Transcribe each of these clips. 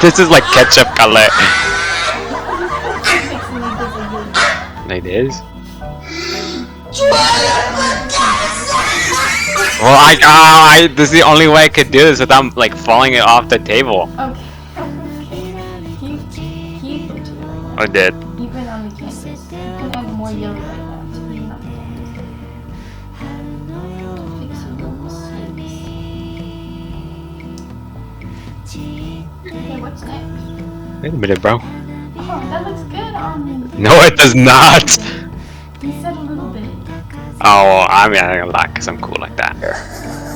This is like ketchup color. Like this? Well, this is the only way I could do this without like falling it off the table. Okay. Keep it. I did. Keep it on the canvas. You can add more yellow like that. To put it on the canvas. Fix your little sleeves. Okay, what's next? Wait a minute, bro. Oh, that looks good on me. No, it does not. You said a little bit. Oh, I mean, I don't like because I'm cool like that. There.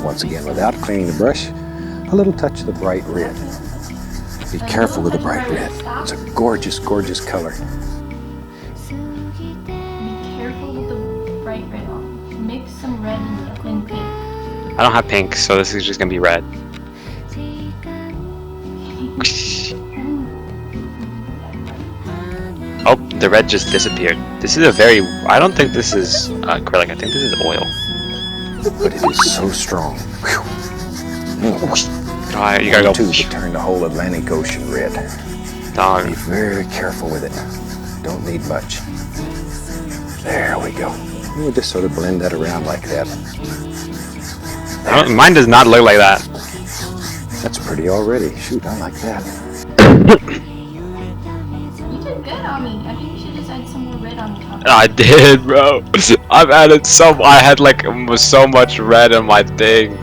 Once again, without cleaning the brush, a little touch of the bright red. Be careful with the bright red. It's a gorgeous, gorgeous color. Be careful with the bright red on. Mix some red and pink. I don't have pink, so this is just gonna be red. Oh, the red just disappeared. This is a very... I don't think this is acrylic. I think this is oil. But it is so strong. Alright, you gotta go. To turn the whole Atlantic Ocean red. Dog. Be very careful with it. Don't need much. There we go. We'll just sort of blend that around like that. Mine does not look like that. That's pretty already. Shoot, I like that. You did good on me. I think you should just add some more red on the top. I did, bro. I've added I had like so much red on my thing.